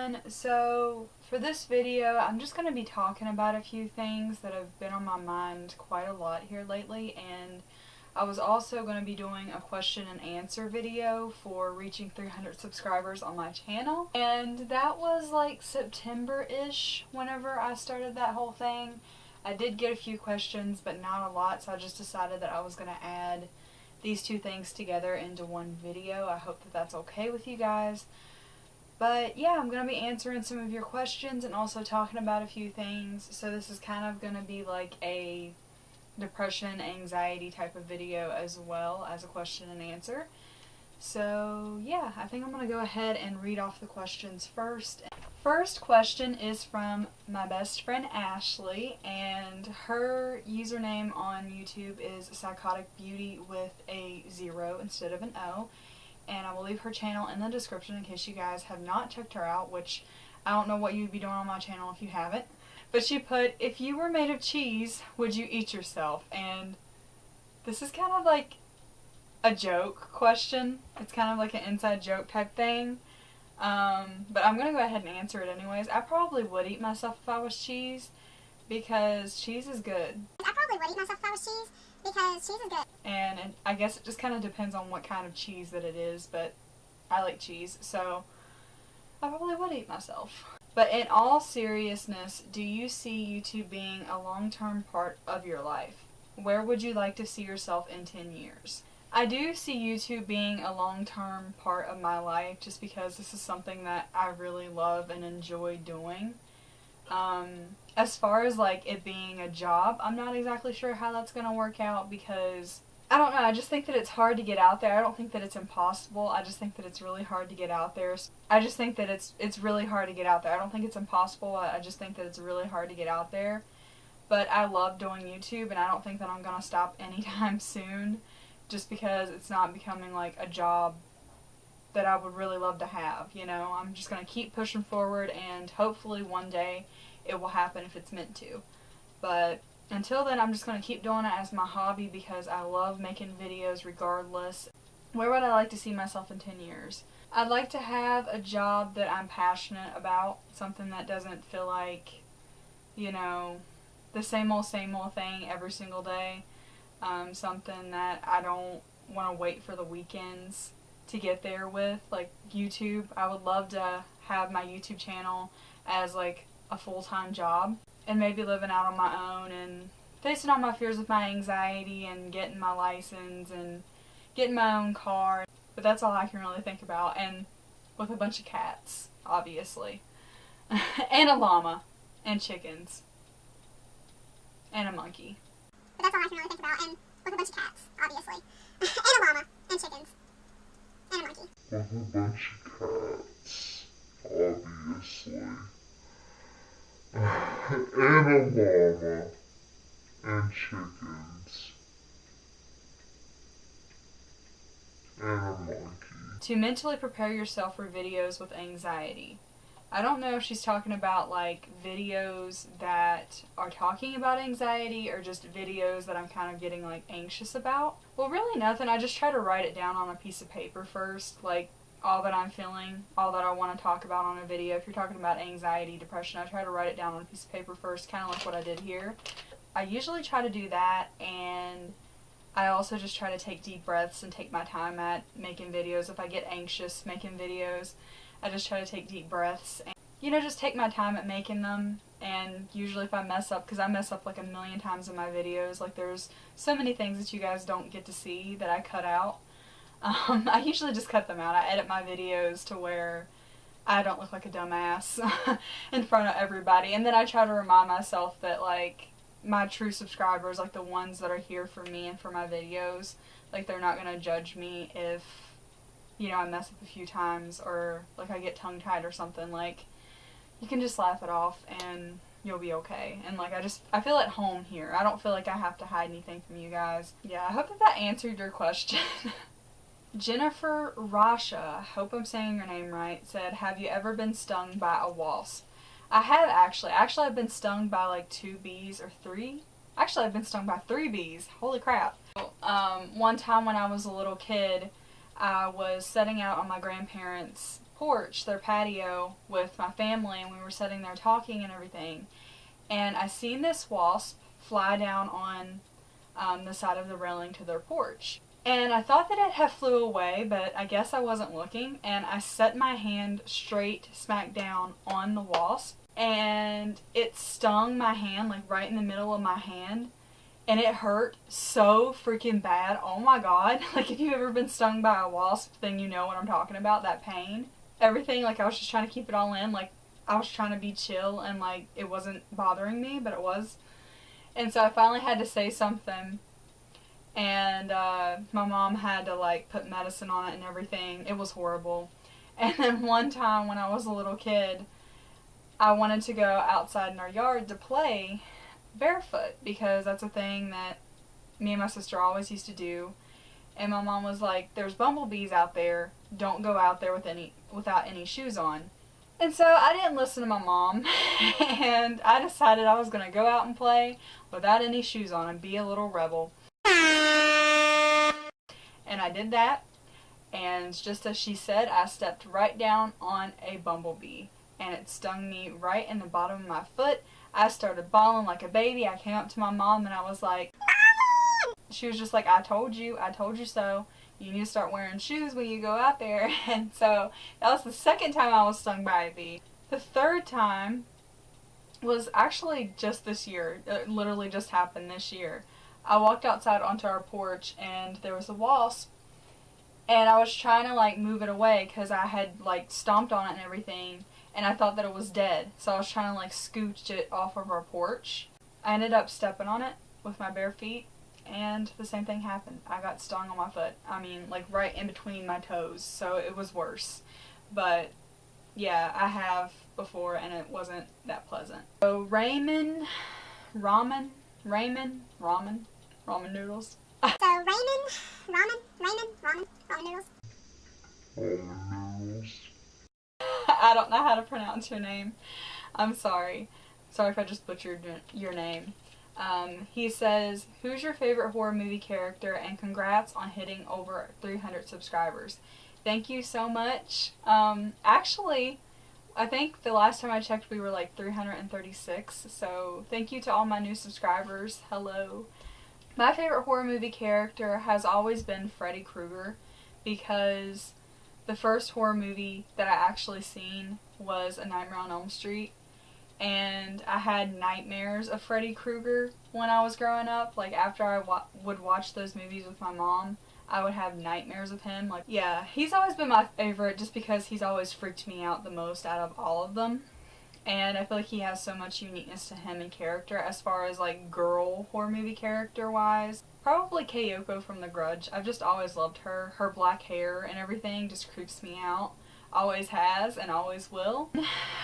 everyone. So for this video, I'm just going to be talking about a few things that have been on my mind quite a lot here lately, and I was also going to be doing a question and answer video for reaching 300 subscribers on my channel, and that was like September-ish whenever I started that whole thing. I did get a few questions, but not a lot, so I just decided that I was going to add these two things together into one video. I hope that that's okay with you guys. But yeah, I'm going to be answering some of your questions and also talking about a few things. So this is kind of going to be like a depression, anxiety type of video as well as a question and answer. So yeah, I think I'm going to go ahead and read off the questions first. First question is from my best friend Ashley, and her username on YouTube is Psychotic Beauty with a 0 instead of an O. And I will leave her channel in the description in case you guys have not checked her out, which I don't know what you'd be doing on my channel if you haven't. But she put, if you were made of cheese, would you eat yourself? And this is kind of like a joke question. It's kind of like an inside joke type thing. But I'm going to go ahead and answer it anyways. I probably would eat myself if I was cheese, because cheese is good. I probably would eat myself if I was cheese, because cheese is good. And I guess it just kind of depends on what kind of cheese that it is, but I like cheese, so I probably would eat myself. But in all seriousness, do you see YouTube being a long-term part of your life? Where would you like to see yourself in 10 years? I do see YouTube being a long-term part of my life just because this is something that I really love and enjoy doing. As far as like it being a job, I'm not exactly sure how that's going to work out because, I don't know, I just think that it's hard to get out there. I don't think that it's impossible. I just think that it's really hard to get out there. I just think that it's really hard to get out there. I don't think it's impossible. I just think that it's really hard to get out there. But I love doing YouTube, and I don't think that I'm going to stop anytime soon just because it's not becoming like a job that I would really love to have, you know. I'm just going to keep pushing forward, and hopefully one day it will happen if it's meant to. But until then, I'm just going to keep doing it as my hobby because I love making videos regardless. Where would I like to see myself in 10 years? I'd like to have a job that I'm passionate about, something that doesn't feel like, you know, the same old thing every single day. Something that I don't want to wait for the weekends to get there with, like YouTube. I would love to have my YouTube channel as like a full-time job and maybe living out on my own and facing all my fears with my anxiety and getting my license and getting my own car. But that's all I can really think about, and with a bunch of cats, obviously. And a llama and chickens and a monkey. But that's all I can really think about, and with a bunch of cats, obviously. And a llama and chickens. And a monkey. With a bunch of cats, obviously. And a llama. And chickens. And a monkey. To mentally prepare yourself for videos with anxiety. I don't know if she's talking about like videos that are talking about anxiety or just videos that I'm kind of getting like anxious about. Well, really nothing. I just try to write it down on a piece of paper first, like all that I'm feeling, all that I want to talk about on a video. If you're talking about anxiety, depression, I try to write it down on a piece of paper first, kind of like what I did here. I usually try to do that, and I also just try to take deep breaths and take my time at making videos. If I get anxious making videos, I just try to take deep breaths and, you know, just take my time at making them. And usually if I mess up, because I mess up like a million times in my videos, like there's so many things that you guys don't get to see that I cut out. I usually just cut them out. I edit my videos to where I don't look like a dumbass in front of everybody. And then I try to remind myself that like my true subscribers, like the ones that are here for me and for my videos, like they're not going to judge me if, you know, I mess up a few times or like I get tongue-tied or something. Like, you can just laugh it off and you'll be okay. And like I feel at home here. I don't feel like I have to hide anything from you guys. Yeah, I hope that that answered your question. Jennifer Rasha, hope I'm saying your name right, said, have you ever been stung by a wasp? I have actually. Actually, I've been stung by like 2 bees or 3. Actually, I've been stung by 3 bees. Holy crap. One time when I was a little kid, I was setting out on my grandparents' porch, their patio, with my family, and we were sitting there talking and everything. And I seen this wasp fly down on the side of the railing to their porch. And I thought that it had flew away, but I guess I wasn't looking, and I set my hand straight smack down on the wasp, and it stung my hand, like right in the middle of my hand, and it hurt so freaking bad. Oh my god. Like, if you've ever been stung by a wasp, then you know what I'm talking about, that pain. Everything, like, I was just trying to keep it all in, like, I was trying to be chill, and, like, it wasn't bothering me, but it was. And so I finally had to say something, and my mom had to, like, put medicine on it and everything. It was horrible. And then one time when I was a little kid, I wanted to go outside in our yard to play barefoot, because that's a thing that me and my sister always used to do. And my mom was like, there's bumblebees out there, don't go out there without any shoes on. And so I didn't listen to my mom, and I decided I was going to go out and play without any shoes on and be a little rebel. And I did that, and just as she said, I stepped right down on a bumblebee, and it stung me right in the bottom of my foot. I started bawling like a baby. I came up to my mom and I was like, she was just like, I told you so. You need to start wearing shoes when you go out there. And so that was the second time I was stung by a bee. The third time was actually just this year. It literally just happened this year. I walked outside onto our porch and there was a wasp, and I was trying to like move it away because I had like stomped on it and everything, and I thought that it was dead. So I was trying to like scooch it off of our porch. I ended up stepping on it with my bare feet, and the same thing happened. I got stung on my foot. I mean, like right in between my toes, so it was worse. But yeah, I have before, and it wasn't that pleasant. So ramen noodles. So ramen noodles. I don't know how to pronounce your name. I'm sorry. Sorry if I just butchered your name. He says, who's your favorite horror movie character, and congrats on hitting over 300 subscribers. Thank you so much. Actually, I think the last time I checked we were like 336, so thank you to all my new subscribers. Hello. My favorite horror movie character has always been Freddy Krueger, because the first horror movie that I actually seen was A Nightmare on Elm Street, and I had nightmares of Freddy Krueger when I was growing up. Like, after I would watch those movies with my mom, I would have nightmares of him. Like, yeah, he's always been my favorite just because he's always freaked me out the most out of all of them. And I feel like he has so much uniqueness to him in character as far as, like, girl horror movie character-wise. Probably Kayoko from The Grudge. I've just always loved her. Her black hair and everything just creeps me out. Always has and always will.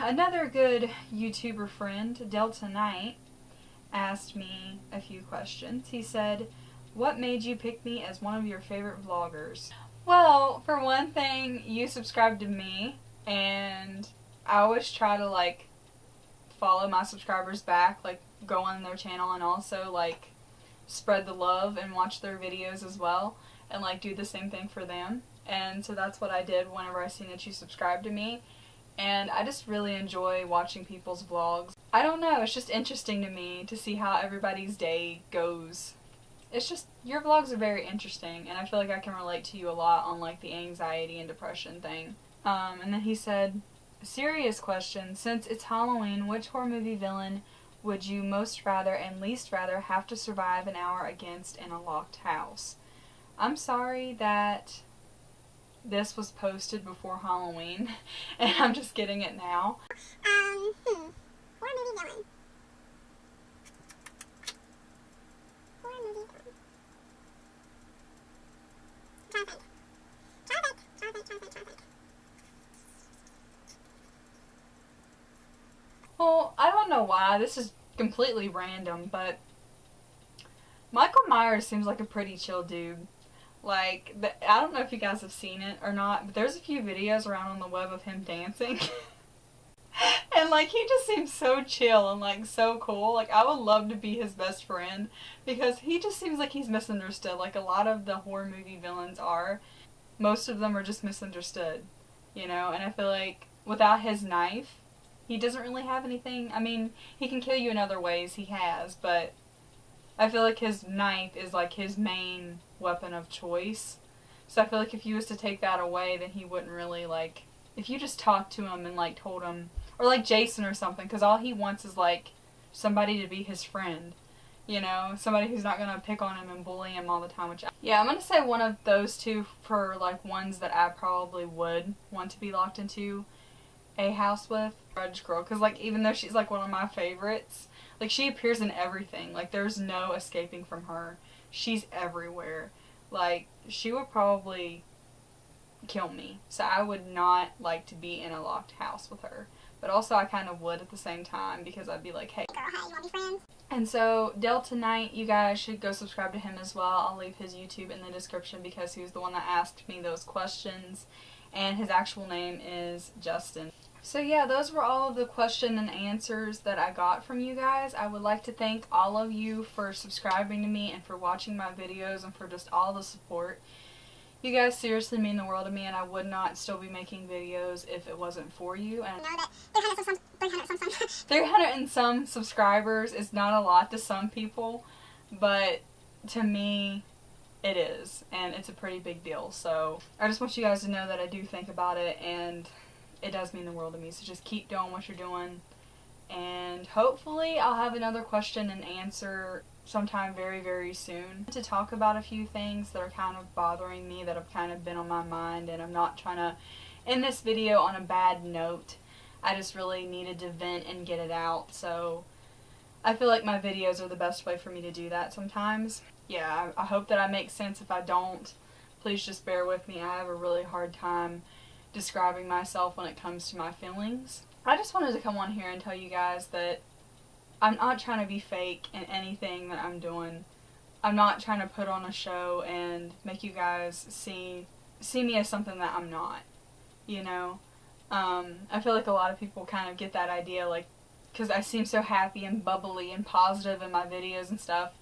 Another good YouTuber friend, Delta Knight, asked me a few questions. He said, what made you pick me as one of your favorite vloggers? Well, for one thing, you subscribed to me, and I always try to, like, follow my subscribers back, like, go on their channel and also, like, spread the love and watch their videos as well, and, like, do the same thing for them. And so that's what I did whenever I seen that you subscribed to me. And I just really enjoy watching people's vlogs. I don't know, it's just interesting to me to see how everybody's day goes. It's just, your vlogs are very interesting, and I feel like I can relate to you a lot on, like, the anxiety and depression thing. And then he said, serious question, since it's Halloween, which horror movie villain would you most rather and least rather have to survive an hour against in a locked house? I'm sorry that this was posted before Halloween, and I'm just getting it now. Horror movie villain. Well, I don't know why, this is completely random, but Michael Myers seems like a pretty chill dude. Like, I don't know if you guys have seen it or not, but there's a few videos around on the web of him dancing. And, like, he just seems so chill and, like, so cool. Like, I would love to be his best friend, because he just seems like he's misunderstood, like a lot of the horror movie villains are. most of them are just misunderstood, you know, and I feel like without his knife, he doesn't really have anything. I mean, he can kill you in other ways, he has, but I feel like his knife is like his main weapon of choice. So I feel like if you was to take that away, then he wouldn't really, like, if you just talked to him and, like, told him, or like Jason or something, because all he wants is, like, somebody to be his friend, you know, somebody who's not going to pick on him and bully him all the time, which, yeah, I'm going to say one of those two for, like, ones that I probably would want to be locked into a house with. Grudge Girl, because, like, even though she's, like, one of my favorites, like, she appears in everything, like, there's no escaping from her. She's everywhere. Like, she would probably kill me. So I would not like to be in a locked house with her. But also I kind of would at the same time, because I'd be like, hey. Girl, hey, you wanna be friends? And so Delta Knight, you guys should go subscribe to him as well. I'll leave his YouTube in the description because he was the one that asked me those questions. And his actual name is Justin. So yeah, those were all of the question and answers that I got from you guys. I would like to thank all of you for subscribing to me and for watching my videos and for just all the support. You guys seriously mean the world to me, and I would not still be making videos if it wasn't for you. And I know that 300 and some subscribers is not a lot to some people, but to me it is, and it's a pretty big deal. So I just want you guys to know that I do think about it, and it does mean the world to me. So just keep doing what you're doing, and hopefully I'll have another question and answer sometime very, very soon to talk about a few things that are kind of bothering me, that have kind of been on my mind, and I'm not trying to end this video on a bad note. I just really needed to vent and get it out, so I feel like my videos are the best way for me to do that sometimes. Yeah, I hope that I make sense. If I don't, please just bear with me. I have a really hard time describing myself when it comes to my feelings. I just wanted to come on here and tell you guys that I'm not trying to be fake in anything that I'm doing. I'm not trying to put on a show and make you guys see me as something that I'm not, you know? I feel like a lot of people kind of get that idea, like, because I seem so happy and bubbly and positive in my videos and stuff,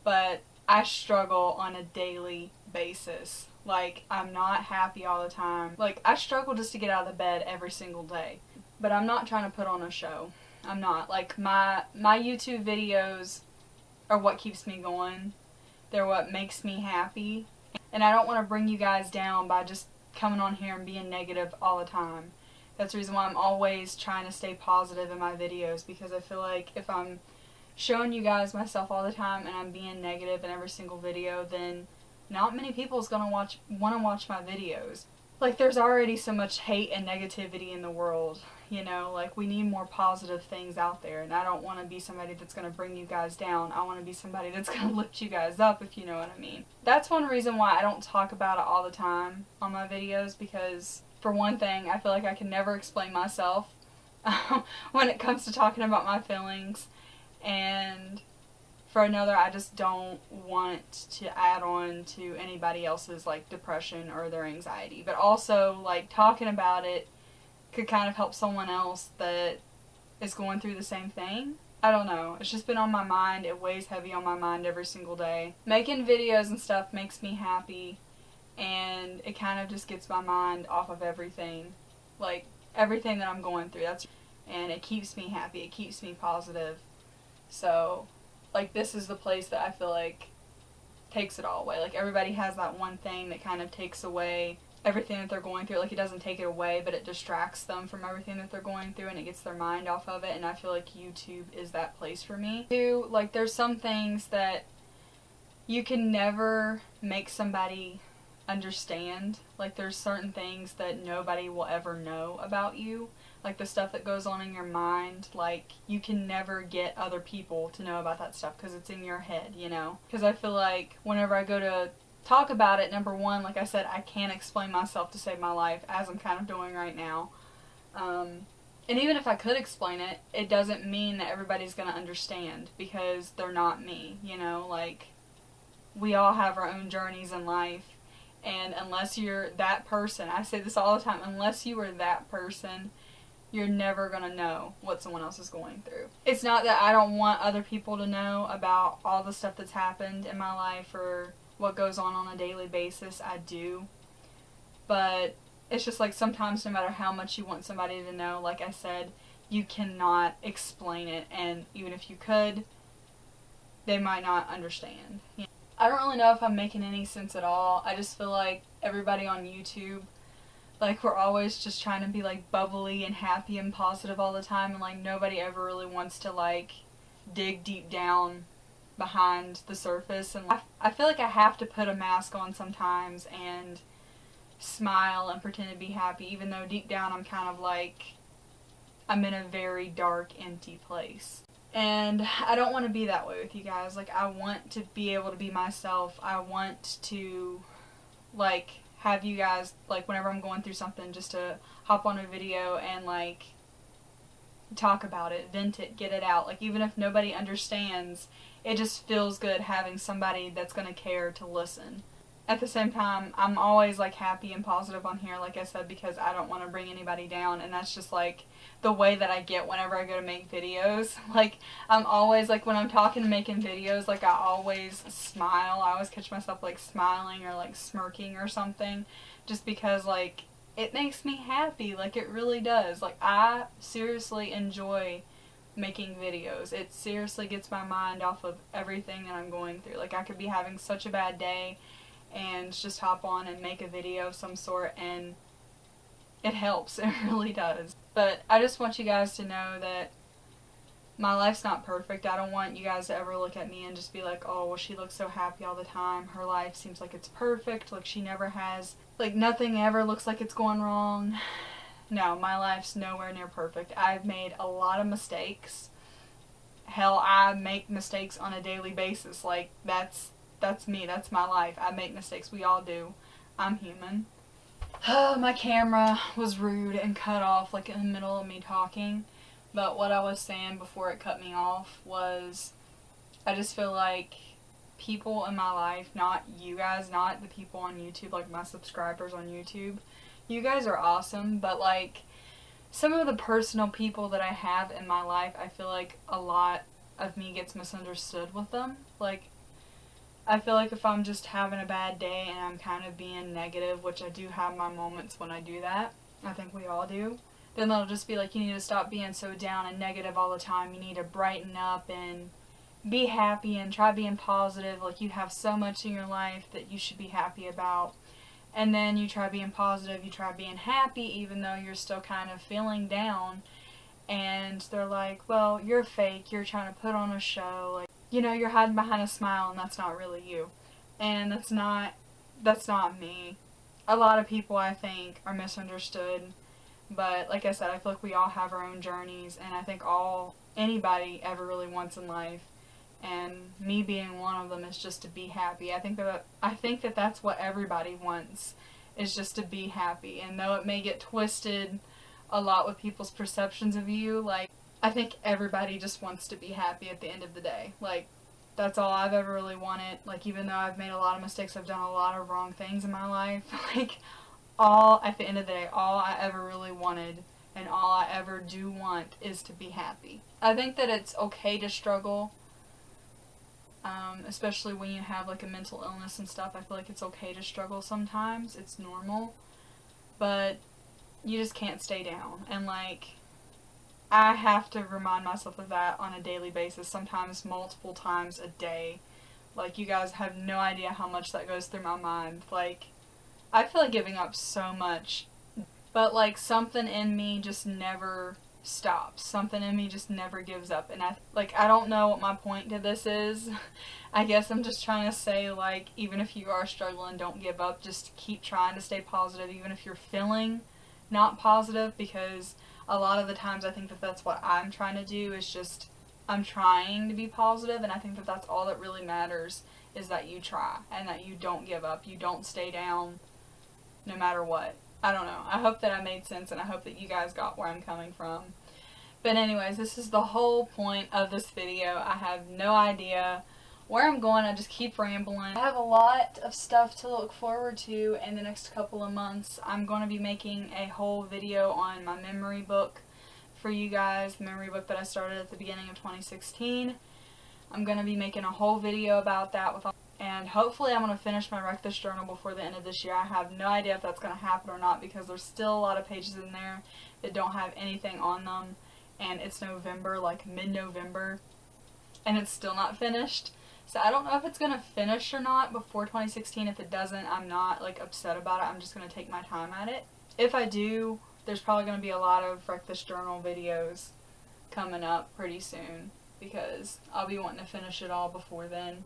but I struggle on a daily basis. Like, I'm not happy all the time. Like, I struggle just to get out of the bed every single day. But I'm not trying to put on a show. I'm not. Like, my YouTube videos are what keeps me going. They're what makes me happy. And I don't want to bring you guys down by just coming on here and being negative all the time. That's the reason why I'm always trying to stay positive in my videos, because I feel like if I'm showing you guys myself all the time and I'm being negative in every single video, then not many people is going to want to watch my videos. Like, there's already so much hate and negativity in the world, you know? Like, we need more positive things out there, and I don't want to be somebody that's going to bring you guys down. I want to be somebody that's going to lift you guys up, if you know what I mean. That's one reason why I don't talk about it all the time on my videos, because, for one thing, I feel like I can never explain myself when it comes to talking about my feelings, and for another, I just don't want to add on to anybody else's, like, depression or their anxiety. But also, like, talking about it could kind of help someone else that is going through the same thing. I don't know. It's just been on my mind. It weighs heavy on my mind every single day. Making videos and stuff makes me happy, and it kind of just gets my mind off of everything. Like, everything that I'm going through. And it keeps me happy. It keeps me positive. So, like, this is the place that I feel like takes it all away. Like, everybody has that one thing that kind of takes away everything that they're going through. Like, it doesn't take it away, but it distracts them from everything that they're going through, and it gets their mind off of it, and I feel like YouTube is that place for me. Like, there's some things that you can never make somebody understand. Like, there's certain things that nobody will ever know about you. Like, the stuff that goes on in your mind, like, you can never get other people to know about that stuff because it's in your head, you know? Because I feel like whenever I go to talk about it, number one, like I said, I can't explain myself to save my life, as I'm kind of doing right now. And even if I could explain it, it doesn't mean that everybody's going to understand, because they're not me, you know? Like, we all have our own journeys in life, and unless you're that person, I say this all the time, unless you are that person, you're never going to know what someone else is going through. It's not that I don't want other people to know about all the stuff that's happened in my life or what goes on a daily basis. I do. But it's just like sometimes no matter how much you want somebody to know, like I said, you cannot explain it, and even if you could, they might not understand. You know? I don't really know if I'm making any sense at all. I just feel like everybody on YouTube, like, we're always just trying to be, like, bubbly and happy and positive all the time, and, like, nobody ever really wants to, like, dig deep down behind the surface. And I feel like I have to put a mask on sometimes and smile and pretend to be happy, even though deep down I'm kind of like, I'm in a very dark, empty place. And I don't want to be that way with you guys. Like, I want to be able to be myself. I want to, like, have you guys, like, whenever I'm going through something, just to hop on a video and, like, talk about it, vent it, get it out. Like, even if nobody understands, it just feels good having somebody that's going to care to listen. At the same time, I'm always, like, happy and positive on here, like I said, because I don't want to bring anybody down, and that's just, like, the way that I get whenever I go to make videos. Like, I'm always, like, when I'm talking and making videos, like, I always smile. I always catch myself, like, smiling or, like, smirking or something, just because, like, it makes me happy. Like, it really does. Like, I seriously enjoy making videos. It seriously gets my mind off of everything that I'm going through. Like, I could be having such a bad day and just hop on and make a video of some sort, and it helps. It really does. But I just want you guys to know that my life's not perfect. I don't want you guys to ever look at me and just be like, oh, well, she looks so happy all the time. Her life seems like it's perfect. Like, she never has, like, nothing ever looks like it's going wrong. No, my life's nowhere near perfect. I've made a lot of mistakes. Hell, I make mistakes on a daily basis. Like, that's me. That's my life. I make mistakes. We all do. I'm human. My camera was rude and cut off, like, in the middle of me talking. But what I was saying before it cut me off was, I just feel like people in my life, not you guys, not the people on YouTube, like my subscribers on YouTube, you guys are awesome, but, like, some of the personal people that I have in my life, I feel like a lot of me gets misunderstood with them. Like, I feel like if I'm just having a bad day and I'm kind of being negative, which I do have my moments when I do that, I think we all do, then they'll just be like, you need to stop being so down and negative all the time. You need to brighten up and be happy and try being positive. Like, you have so much in your life that you should be happy about. And then you try being positive, you try being happy even though you're still kind of feeling down. And they're like, well, you're fake, you're trying to put on a show. Like, you know, you're hiding behind a smile and that's not really you. And that's not me. A lot of people, I think, are misunderstood. But like I said, I feel like we all have our own journeys, and I think anybody ever really wants in life, and me being one of them, is just to be happy. I think that that's what everybody wants, is just to be happy. And though it may get twisted a lot with people's perceptions of you, like, I think everybody just wants to be happy at the end of the day. Like, that's all I've ever really wanted. Like, even though I've made a lot of mistakes, I've done a lot of wrong things in my life, like, at the end of the day, all I ever really wanted and all I ever do want is to be happy. I think that it's okay to struggle, especially when you have, like, a mental illness and stuff. I feel like it's okay to struggle sometimes. It's normal. But you just can't stay down. And, like, I have to remind myself of that on a daily basis, sometimes multiple times a day. Like, you guys have no idea how much that goes through my mind. Like, I feel like giving up so much, but, like, something in me just never stops. Something in me just never gives up. And I don't know what my point to this is. I guess I'm just trying to say, like, even if you are struggling, don't give up. Just keep trying to stay positive, even if you're feeling not positive, because a lot of the times I think that that's what I'm trying to do, is just, I'm trying to be positive, and I think that that's all that really matters, is that you try, and that you don't give up. You don't stay down no matter what. I don't know. I hope that I made sense, and I hope that you guys got where I'm coming from. But anyways, this is the whole point of this video. I have no idea where I'm going. I just keep rambling. I have a lot of stuff to look forward to in the next couple of months. I'm going to be making a whole video on my memory book for you guys, the memory book that I started at the beginning of 2016. I'm going to be making a whole video about that with all, And hopefully I'm going to finish my Wreck This Journal before the end of this year. I have no idea if that's going to happen or not because there's still a lot of pages in there that don't have anything on them. And it's November, like mid-November, and it's still not finished. So I don't know if it's going to finish or not before 2016. If it doesn't, I'm not like upset about it. I'm just going to take my time at it. If I do, there's probably going to be a lot of Wreck This Journal videos coming up pretty soon because I'll be wanting to finish it all before then.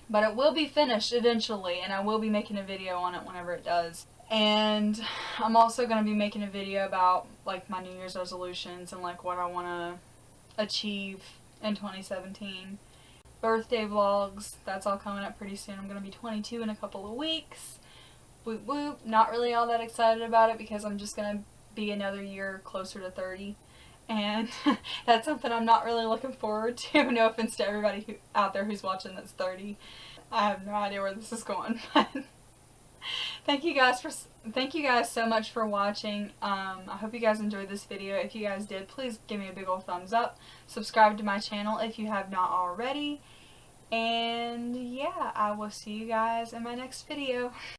But it will be finished eventually, and I will be making a video on it whenever it does. And I'm also going to be making a video about like my New Year's resolutions and like what I want to achieve in 2017. Birthday vlogs, that's all coming up pretty soon. I'm going to be 22 in a couple of weeks. Whoop whoop. Not really all that excited about it because I'm just going to be another year closer to 30. And that's something I'm not really looking forward to. No offense to everybody out there who's watching that's 30. I have no idea where this is going. Thank you guys so much for watching. I hope you guys enjoyed this video. If you guys did, please give me a big old thumbs up. Subscribe to my channel if you have not already. And yeah, I will see you guys in my next video.